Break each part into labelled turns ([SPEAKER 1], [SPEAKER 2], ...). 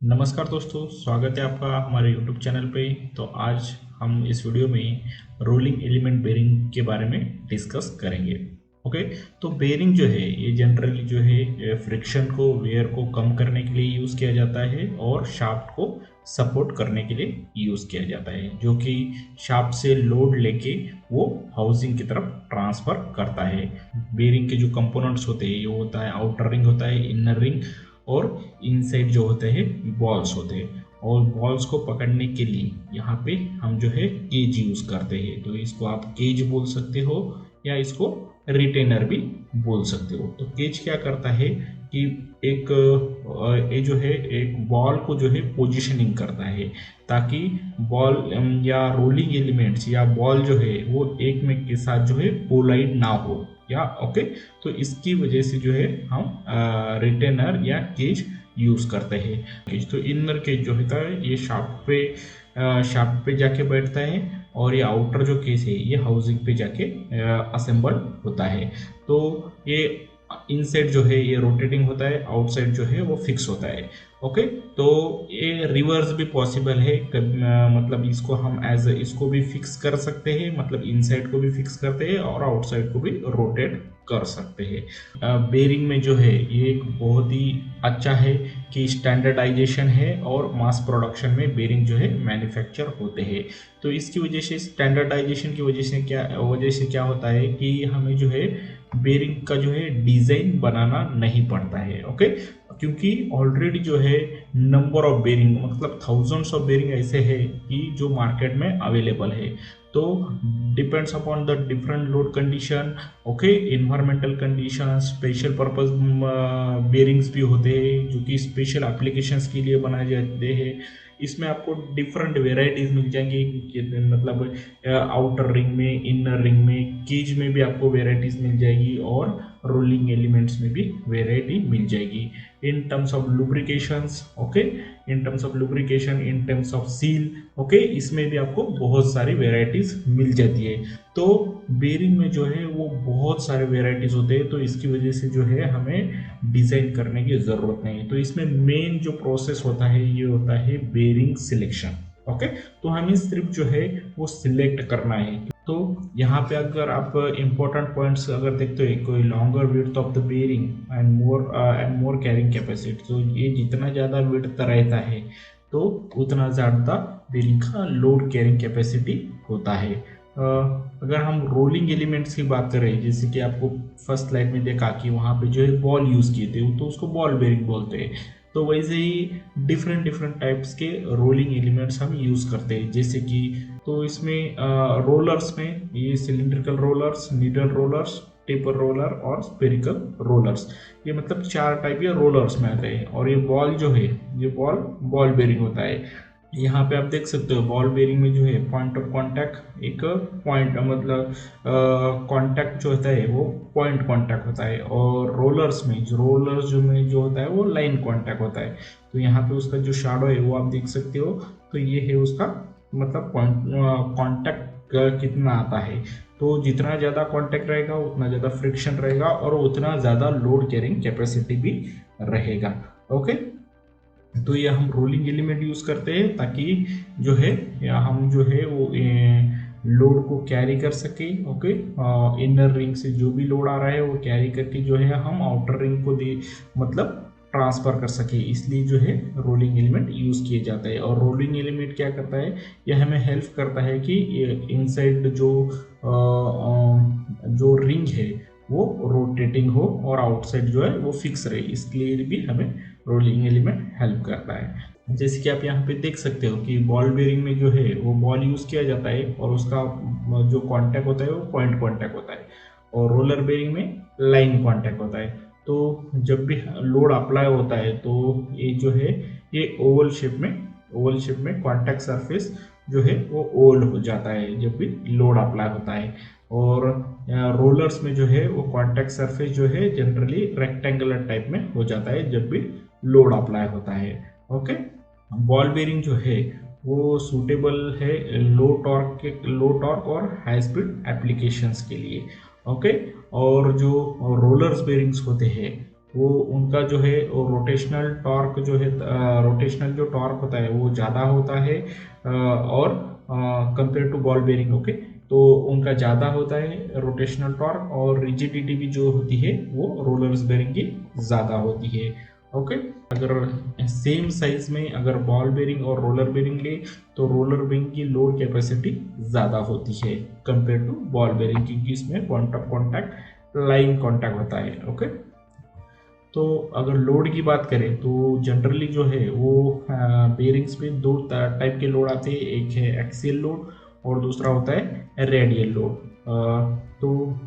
[SPEAKER 1] नमस्कार दोस्तों, स्वागत है आपका हमारे YouTube चैनल पे। तो आज हम इस वीडियो में रोलिंग एलिमेंट बेरिंग के बारे में डिस्कस करेंगे। ओके, तो बेरिंग जो है ये जनरली जो है फ्रिक्शन को वेयर को कम करने के लिए यूज़ किया जाता है और शाफ्ट को सपोर्ट करने के लिए यूज़ किया जाता है, जो कि शाफ्ट से लोड लेके वो हाउसिंग की तरफ ट्रांसफ़र करता है। बेरिंग के जो कंपोनेंट्स होते हैं ये होता है आउटर रिंग, होता है इनर रिंग, और इनसाइड जो होते हैं बॉल्स होते हैं। और बॉल्स को पकड़ने के लिए यहाँ पे हम जो है केज यूज करते हैं, तो इसको आप केज बोल सकते हो या इसको रिटेनर भी बोल सकते हो। तो केज क्या करता है कि एक ये जो है एक बॉल को जो है पोजिशनिंग करता है, ताकि बॉल या रोलिंग एलिमेंट्स या बॉल जो है वो एक में के साथ जो है कोलाइड ना हो या ओके। तो इसकी वजह से जो है हम रिटेनर या केज यूज करते हैं। केज तो इनर केज जो होता है ये शाफ्ट पे जाके बैठता है, और ये आउटर जो केज है ये हाउसिंग पे जाके असेंबल होता है। तो ये इनसाइड जो है ये रोटेटिंग होता है, आउटसाइड जो है वो फिक्स होता है। ओके, तो ये रिवर्स भी पॉसिबल है। मतलब इसको हम इसको भी फिक्स कर सकते हैं, मतलब इनसाइड को भी फिक्स करते हैं और आउटसाइड को भी रोटेट कर सकते हैं। बेरिंग में जो है ये एक बहुत ही अच्छा है कि स्टैंडर्डाइजेशन है और मास प्रोडक्शन में बेरिंग जो है मैन्युफैक्चर होते हैं। तो इसकी वजह से स्टैंडर्डाइजेशन की वजह से क्या होता है कि हमें जो है बेरिंग का जो है डिजाइन बनाना नहीं पड़ता है। ओके, क्योंकि ऑलरेडी जो है नंबर ऑफ बेरिंग मतलब थाउजेंड्स ऑफ बेरिंग ऐसे है कि जो मार्केट में अवेलेबल है। तो depends upon the different load condition, okay, environmental condition, special purpose bearings भी होते हैं जो कि स्पेशल एप्लीकेशंस के लिए बनाए जाते हैं। इसमें आपको डिफरेंट वेराइटीज मिल जाएंगी, मतलब आउटर रिंग में, इनर रिंग में, केज में भी आपको वेराइटीज मिल जाएगी और रोलिंग एलिमेंट्स में भी वेराइटी मिल जाएगी। In terms of lubrications, okay, in terms of lubrication, in terms of seal, okay, इसमें भी आपको बहुत सारी वेराइटीज मिल जाती है। तो बेरिंग में जो है वो बहुत सारे वेराइटीज होते हैं, तो इसकी वजह से जो है हमें डिजाइन करने की जरूरत नहीं है। तो इसमें मेन जो प्रोसेस होता है ये होता है बेरिंग सिलेक्शन। ओके, तो हमें सिर्फ जो है वो सिलेक्ट करना है। तो यहाँ पे अगर आप इंपॉर्टेंट पॉइंट्स अगर देखते हो, कोई longer width of the bearing and more carrying capacity, तो ये जितना ज़्यादा विड्थ रहता है तो उतना ज़्यादा बेरिंग का लोड कैरिंग कैपेसिटी होता है। अगर हम रोलिंग एलिमेंट्स की बात करें, जैसे कि आपको फर्स्ट स्लाइड में देखा कि वहाँ पे जो है बॉल यूज़ किए थे, तो उसको बॉल बेरिंग बोलते हैं। तो वैसे ही डिफरेंट डिफरेंट टाइप्स के रोलिंग एलिमेंट्स हम यूज़ करते हैं, जैसे कि तो इसमें रोलर्स में ये cylindrical rollers, needle rollers, taper roller और स्पेरिकल रोलर्स, ये मतलब चार टाइप के रोलर्स में आते हैं। और ये बॉल जो है ये बॉल बेरिंग होता है। यहाँ पे आप देख सकते हो बॉल बेरिंग में जो है पॉइंट ऑफ कांटेक्ट, एक पॉइंट मतलब कांटेक्ट जो होता है वो पॉइंट कांटेक्ट होता है, और रोलर्स में जो होता है वो लाइन कांटेक्ट होता है। तो यहाँ पे उसका जो शैडो है वो आप देख सकते हो, तो ये है उसका मतलब पॉइंट कांटेक्ट कितना आता है। तो जितना ज़्यादा कांटेक्ट रहेगा उतना ज़्यादा फ्रिक्शन रहेगा और उतना ज़्यादा लोड कैरिंग कैपेसिटी भी रहेगा। ओके, तो ये हम रोलिंग एलिमेंट यूज करते हैं ताकि जो है या हम जो है वो लोड को कैरी कर सके। ओके, इनर रिंग से जो भी लोड आ रहा है वो कैरी करके जो है हम आउटर रिंग को दे मतलब ट्रांसफर कर सके, इसलिए जो है रोलिंग एलिमेंट यूज किए जाता है। और रोलिंग एलिमेंट क्या करता है, यह हमें हेल्प करता है कि इनसाइड जो रिंग है वो रोटेटिंग हो और आउटसाइड जो है वो फिक्स रहे, इसलिए भी हमें रोलिंग एलिमेंट हेल्प करता है। जैसे कि आप यहाँ पे देख सकते हो कि बॉल बेरिंग में जो है वो बॉल यूज किया जाता है और उसका जो कांटेक्ट होता है वो पॉइंट कांटेक्ट होता है, और रोलर बेरिंग में लाइन कांटेक्ट होता है। तो जब भी लोड अप्लाई होता है तो ये जो है ये ओवल शेप में कांटेक्ट सरफेस जो है वो ओवल हो जाता है जब भी लोड अप्लाई होता है। और रोलर्स में जो है वो कांटेक्ट सरफेस जो है जनरली रेक्टेंगुलर टाइप में हो जाता है जब भी लोड अप्लाई होता है। ओके, बॉल बेरिंग जो है वो सूटेबल है लो टॉर्क और हाई स्पीड एप्लीकेशंस के लिए। ओके, और जो रोलर्स बेरिंग्स होते हैं वो उनका जो है वो रोटेशनल टॉर्क जो है, रोटेशनल जो टॉर्क होता है वो ज़्यादा होता है और compare to ball bearing. Okay, तो उनका ज़्यादा होता है रोटेशनल टॉर्क, और रिजिडिटी भी जो होती है वो रोलर्स बेरिंग की ज़्यादा होती है। ओके, अगर सेम साइज में अगर बॉल बेरिंग और रोलर बेरिंग ले तो रोलर बेरिंग की लोड कैपेसिटी ज़्यादा होती है कंपेयर टू बॉल बेरिंग, क्योंकि इसमें point of contact line contact होता है। ओके, तो अगर लोड की बात करें तो जनरली जो है वो बेरिंग्स में दो टाइप के लोड आते हैं, एक है एक्सियल लोड और दूसरा होता है रेडियल लोड। तो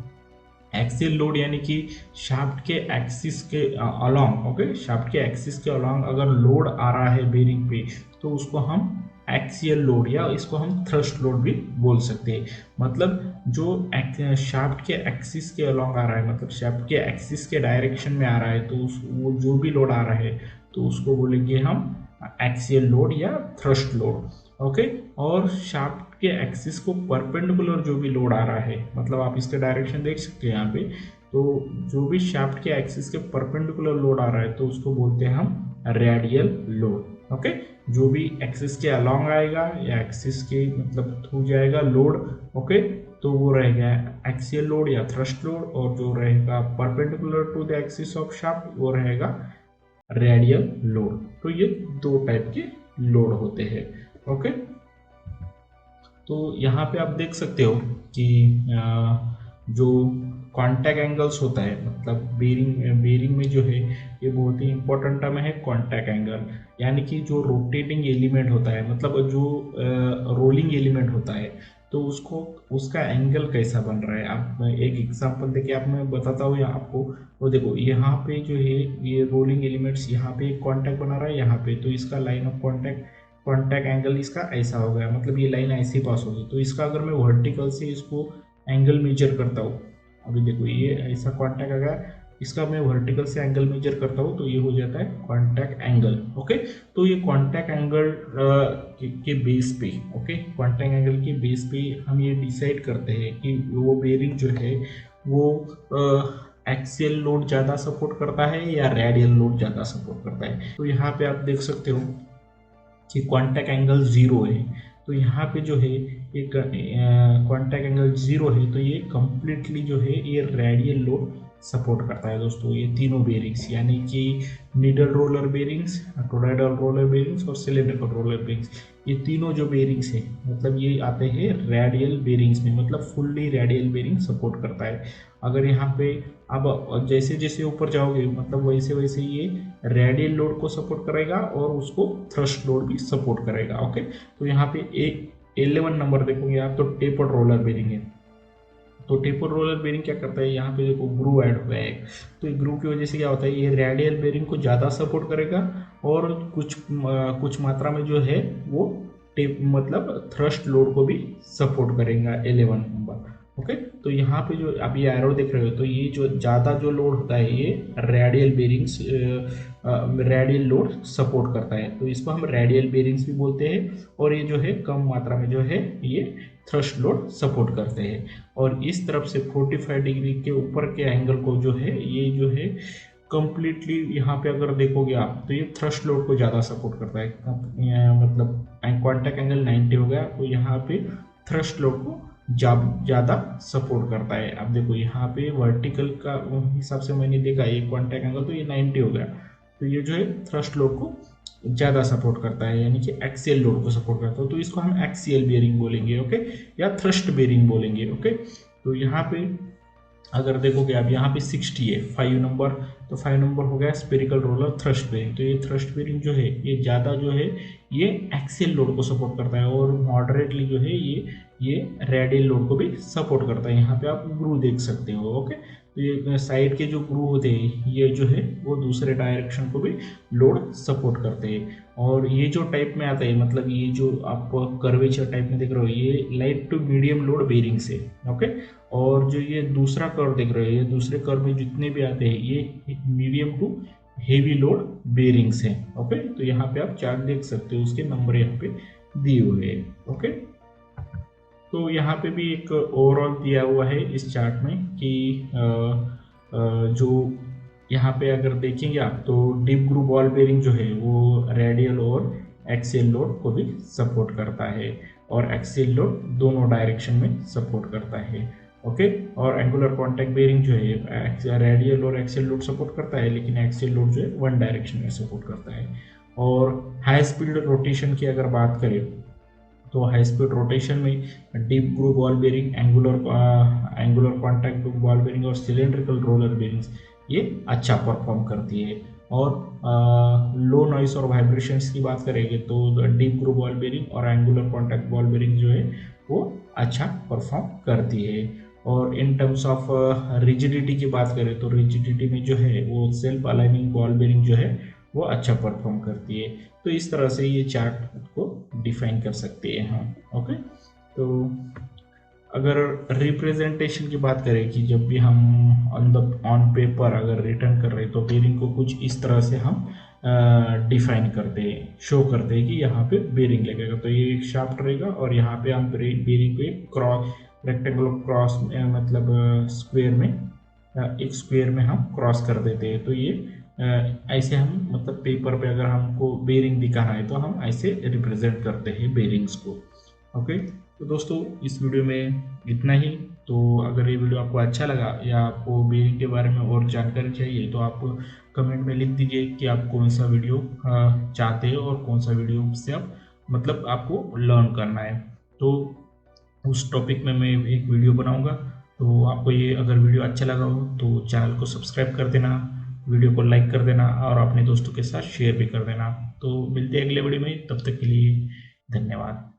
[SPEAKER 1] एक्सियल लोड यानी कि शाफ्ट के एक्सिस के अलोंग, ओके, शाफ्ट के एक्सिस के अलोंग अगर लोड आ रहा है बेरिंग पे तो उसको हम एक्सियल लोड या इसको हम थ्रस्ट लोड भी बोल सकते हैं। मतलब जो शाफ्ट के एक्सिस के अलोंग आ रहा है, मतलब शाफ्ट के एक्सिस के डायरेक्शन में आ रहा है, तो वो जो भी लोड आ रहा है तो उसको बोलेंगे हम एक्सियल लोड या थ्रस्ट लोड। ओके, और शाफ्ट के एक्सिस को परपेंडिकुलर जो भी लोड आ रहा है, मतलब आप इसके डायरेक्शन देख सकते हैं यहाँ पे, तो जो भी शाफ्ट के एक्सिस के परपेंडिकुलर लोड आ रहा है तो उसको बोलते हैं हम रेडियल लोड। ओके, जो भी एक्सिस के अलोंग आएगा या एक्सिस के मतलब थ्रू जाएगा लोड, ओके, तो वो रहेगा एक्सियल लोड या थ्रस्ट लोड, और जो रहेगा perpendicular to the axis of shaft वो रहेगा रेडियल लोड। तो ये दो टाइप के लोड होते हैं। ओके, तो यहाँ पे आप देख सकते हो कि जो कॉन्टैक्ट एंगल्स होता है, मतलब बेरिंग में जो है ये बहुत ही इंपॉर्टेंट टर्म है कॉन्टैक्ट एंगल, यानी कि जो रोटेटिंग एलिमेंट होता है, मतलब जो रोलिंग एलिमेंट होता है, तो उसको उसका एंगल कैसा बन रहा है। आप एक एग्जांपल देखिए, आप मैं बताता हूँ आपको। वो देखो यहाँ पे जो है ये रोलिंग एलिमेंट्स यहाँ पे कॉन्टैक्ट बना रहा है यहाँ पे, तो इसका लाइन ऑफ कॉन्टैक्ट एंगल इसका ऐसा हो गया, मतलब ये लाइन ऐसे पास होगी। तो इसका अगर मैं वर्टिकल से इसको एंगल मेजर करता हूँ, अभी देखो ये ऐसा कॉन्टैक्ट अगर इसका मैं वर्टिकल से एंगल मेजर करता हूँ तो ये हो जाता है कॉन्टैक्ट एंगल। ओके, तो ये कॉन्टैक्ट एंगल के बेस पे, ओके, कॉन्टैक्ट एंगल के बेस पे हम ये डिसाइड करते हैं कि वो बेरिंग जो है वो एक्सियल लोड ज़्यादा सपोर्ट करता है या रेडियल लोड ज़्यादा सपोर्ट करता है। तो यहाँ पे आप देख सकते हो कि कॉन्टैक्ट एंगल जीरो है, तो यहाँ पे जो है ये कॉन्टैक्ट एंगल जीरो है, तो ये कंप्लीटली जो है ये रेडियल लोड सपोर्ट करता है दोस्तों। ये तीनों बेरिंग्स यानी कि needle roller bearings, toroidal roller bearings और सिलेंड्रिकल रोलर बेरिंग्स, ये तीनों जो बेरिंग्स है मतलब ये आते हैं रेडियल बेरिंग्स में, मतलब फुल्ली रेडियल बेरिंग सपोर्ट करता है। अगर यहाँ पे अब जैसे जैसे ऊपर जाओगे मतलब वैसे वैसे ये रेडियल लोड को सपोर्ट करेगा और उसको थ्रस्ट लोड भी सपोर्ट करेगा। ओके, तो यहाँ पे एक 11 नंबर देखोगे आप तो टेपर्ड रोलर बेरिंग है। तो टेपर्ड रोलर बेरिंग क्या करता है, यहाँ पे देखो ग्रू ऐड हुआ है, तो ये ग्रू की वजह से क्या होता है, ये रेडियल बेरिंग को ज़्यादा सपोर्ट करेगा और कुछ मात्रा में जो है वो टेप मतलब थ्रस्ट लोड को भी सपोर्ट करेगा 11 नंबर। ओके, तो यहाँ पे जो आप ये एरो देख रहे हो, तो ये जो ज़्यादा जो लोड होता है ये radial bearings radial load support करता है, तो इसको हम रेडियल बेरिंग्स भी बोलते हैं। और ये जो है कम मात्रा में जो है ये थ्रस्ट लोड सपोर्ट करते हैं। और इस तरफ से 45 डिग्री के ऊपर के एंगल को जो है ये जो है कंप्लीटली यहाँ पे अगर देखोगे आप तो ये थ्रस्ट लोड को ज़्यादा सपोर्ट करता है, मतलब कॉन्टैक्ट एंगल 90 हो गया, तो यहाँ पे थ्रस्ट लोड को ज़्यादा सपोर्ट करता है। अब देखो यहाँ पे वर्टिकल का हिसाब से मैंने देखा ये कॉन्टैक्ट एंगल तो ये 90 हो गया, तो ये जो है थ्रस्ट लोड को ज़्यादा सपोर्ट करता है, यानी कि एक्सियल लोड को सपोर्ट करता है, तो इसको हम एक्सियल बेरिंग बोलेंगे। ओके, या थ्रस्ट बेरिंग बोलेंगे। ओके, तो यहाँ पे अगर देखोगे आप यहाँ पे 60 है 5 नंबर, तो 5 नंबर हो गया स्पेरिकल रोलर थ्रस्ट बेरिंग। तो ये थ्रस्ट बेरिंग जो है ये ज़्यादा जो है ये एक्सियल लोड को सपोर्ट करता है और मॉडरेटली जो है ये रेडियल लोड को भी सपोर्ट करता है। यहाँ पे आप ग्रू देख सकते हो। ओके, तो ये साइड के जो ग्रू होते हैं ये जो है वो दूसरे डायरेक्शन को भी लोड सपोर्ट करते हैं। और ये जो टाइप में आता है मतलब ये जो आप कर्वेचर टाइप में देख रहे हो ये light to medium load bearings है। ओके, और जो ये दूसरा कर्व देख रहे हो ये दूसरे कर्व में जितने भी आते हैं ये medium to heavy load bearings हैं। ओके, तो यहाँ पे आप चार्ट देख सकते हो, उसके नंबर यहाँ पे दिए हुए हैं। ओके, तो यहाँ पे भी एक ओवरऑल दिया हुआ है इस चार्ट में कि जो यहाँ पे अगर देखेंगे आप तो डीप ग्रूव बॉल बेरिंग जो है वो रेडियल और एक्सियल लोड को भी सपोर्ट करता है, और एक्सियल लोड दोनों डायरेक्शन में सपोर्ट करता है। ओके, और एंगुलर कॉन्टैक्ट बेरिंग जो है रेडियल और एक्सियल लोड सपोर्ट करता है, लेकिन एक्सियल लोड जो है वन डायरेक्शन में सपोर्ट करता है। और हाई स्पीड रोटेशन की अगर बात करें तो हाई स्पीड रोटेशन में deep groove ball bearing, angular contact ball bearing और सिलेंड्रिकल रोलर बेरिंग्स ये अच्छा परफॉर्म करती है। और लो नॉइस और वाइब्रेशंस की बात करेंगे तो डीप ग्रूव बॉल बेरिंग और एंगुलर कॉन्टैक्ट बॉल बेरिंग जो है वो अच्छा परफॉर्म करती है। और इन टर्म्स ऑफ रिजिडिटी की बात करें तो रिजिडिटी में जो है वो सेल्फ अलाइनिंग बॉल बेरिंग जो है वो अच्छा परफॉर्म करती है। तो इस तरह से ये चार्ट को डिफाइन कर सकते हैं हम। ओके, तो अगर रिप्रेजेंटेशन की बात करें कि जब भी हम ऑन पेपर अगर रिटर्न कर रहे हैं तो बेरिंग को कुछ इस तरह से हम डिफाइन करते हैं, शो करते हैं कि यहाँ पे बेरिंग लगेगा, तो ये एक शाफ्ट रहेगा और यहाँ पे हम बेरिंग को एक क्रॉस रेक्टेंगुलर क्रॉस मतलब स्क्वायर में एक स्क्वायर में हम क्रॉस कर देते हैं। तो ये ऐसे हम मतलब पेपर पे अगर हमको बेरिंग दिखाना है तो हम ऐसे रिप्रेजेंट करते हैं बेरिंग्स को। ओके, तो दोस्तों इस वीडियो में इतना ही। तो अगर ये वीडियो आपको अच्छा लगा या आपको बेरिंग के बारे में और जानकारी चाहिए तो आप कमेंट में लिख दीजिए कि आप कौन सा वीडियो चाहते हैं और कौन सा वीडियो से आप मतलब आपको लर्न करना है। तो उस टॉपिक में मैं एक वीडियो बनाऊंगा। तो आपको ये अगर वीडियो अच्छा लगा हो तो चैनल को सब्सक्राइब कर देना, वीडियो को लाइक कर देना और अपने दोस्तों के साथ शेयर भी कर देना। तो मिलते हैं अगले वीडियो में, तब तक के लिए धन्यवाद।